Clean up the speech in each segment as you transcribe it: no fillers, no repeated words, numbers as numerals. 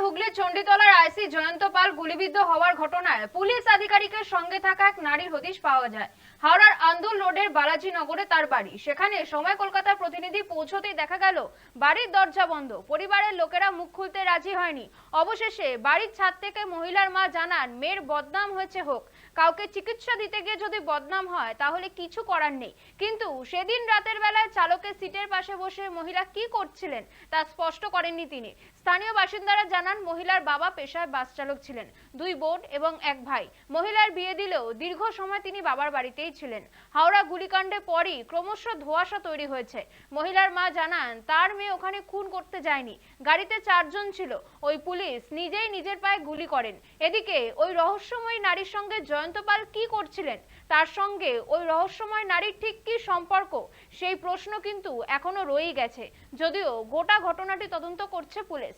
হুগলির চণ্ডীতলার আইসি জয়ন্ত পাল গুলিবিদ্ধ হওয়ার ঘটনায় পুলিশ আধিকারিকের সঙ্গে থাকা এক নারীর হদিশ পাওয়া যায়। হাওড়ার আন্দুল রোডের বালাজি নগরে তার বাড়ি। সেখানে সময় কলকাতার প্রতিনিধি পৌঁছতেই দেখা গেল বাড়ির দরজা বন্ধ। পরিবারের লোকেরা মুখ খুলতে রাজি হয়নি। অবশেষে বাড়ির ছাদ থেকে মহিলার মা জানান, মেয়ের বদনাম হয়েছে হোক, কাউকে চিকিৎসা দিতে গিয়ে যদি বদনাম হয় তাহলে কিছু করার নেই। কিন্তু সেদিন রাতের বেলায় চালকের সিটের পাশে বসে মহিলা কি করছিলেন তা স্পষ্ট করেননি তিনি। স্থানীয় বাসিন্দারা জানান, মহিলার বাবা পেশায় বাস চালক ছিলেন, 2 বোন এবং 1 ভাই। মহিলার বিয়ে দিলেও দীর্ঘ সময় তিনি বাবার বাড়িতেই ছিলেন। হাওড়া গুলিকাণ্ডের পরই ক্রমশ ধোঁয়াশা তৈরি হয়েছে। মহিলার মা জানান, তার মেয়ে ওখানে খুন করতে যায়নি, গাড়িতে 4 জন ছিল। ওই পুলিশ নিজেই নিজের পায়ে গুলি করেন। এদিকে ওই রহস্যময়ী নারীর সঙ্গে জয়ন্ত পাল কি করছিলেন, তার সঙ্গে ওই রহস্যময় নারীর ঠিক কি সম্পর্ক, সেই প্রশ্ন কিন্তু এখনো রয়েই গেছে। যদিও গোটা ঘটনাটি তদন্ত করছে পুলিশ।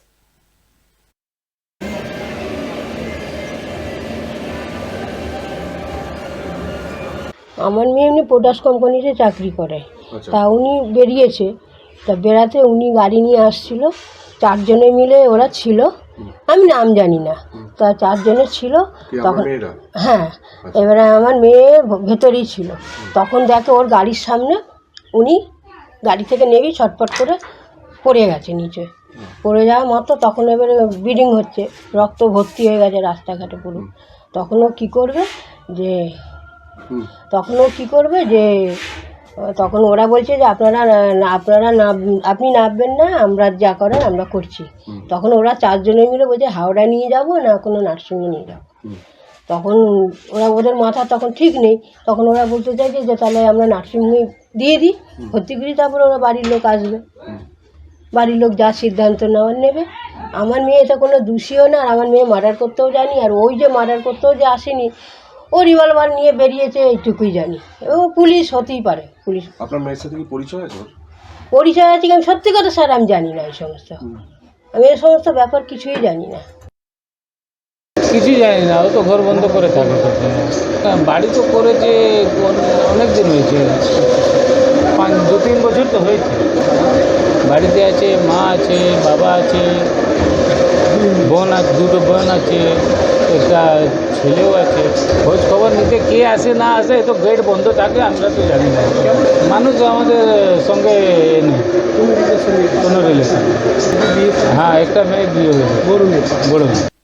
আমার মেয়ে এমনি পোটাস কোম্পানিতে চাকরি করে। তা উনি বেরিয়েছে, তা বেড়াতে উনি গাড়ি নিয়ে আসছিল, 4 জনে মিলে ওরা ছিল, আমি নাম জানি না। তা 4 জনে ছিল তখন। হ্যাঁ, এবারে আমার মেয়ে ভেতরেই ছিল। তখন দেখে ওর গাড়ির সামনে উনি গাড়ি থেকে নেমেই ছটফট করে পড়ে গেছে নিচে। পড়ে যাওয়া মাত্র তখন এবারে ব্লিডিং হচ্ছে, রক্ত ভর্তি হয়ে গেছে রাস্তাঘাটে পুরো। তখন ও কী করবে যে তখন ওরা বলছে যে আপনারা আপনি নামবেন না, আমরা যা করেন আমরা করছি। তখন ওরা 4 জনে মিলে বলছে হাওড়া নিয়ে যাব না কোনো নার্সিংহোমে নিয়ে যাব। তখন ওদের মাথা তখন ঠিক নেই। তখন ওরা বলতে চাইছে যে তাহলে আমরা নার্সিংহোমে দিয়ে দিই, ভর্তি করি, তারপরে ওরা বাড়ির লোক আসবে, বাড়ির লোক যা সিদ্ধান্ত নেবে। আমার মেয়ে এটা কোনো দোষীও না, আর আমার মেয়ে মার্ডার করতেও জানি, আর ওই যে মার্ডার করতেও যে আসেনি, ও রিভলভার নিয়ে বেরিয়েছে, এইটুকুই জানি। ও পুলিশ হতেই পারে। পুলিশ। আপনার মেয়ের সাথে কি পরিচয় আছে? পরিচয় আছে, আমি সত্যি কথা স্যার আমি জানি না। আমি এই সমস্ত ব্যাপার কিছুই জানি না, কিছুই জানি না। ও তো ঘর বন্ধ করে থাকে। বাড়ি তো করেছে অনেক দিন হয়েছে, 2-3 বছর তো হয়েছে। বাড়িতে আছে, মা আছে, বাবা আছে, বোন আছে, 2টো বোন আছে, একটা ছেলেও আছে। খোঁজ খবর নিতে কে আসে না আসে, তো গেট বন্ধ থাকে, আমরা তো জানি না। মানুষ আমাদের সঙ্গে নেই কোনো রিলেশন। হ্যাঁ, একটা মেয়ে বিয়ে হয়েছে, বড় মেয়ে।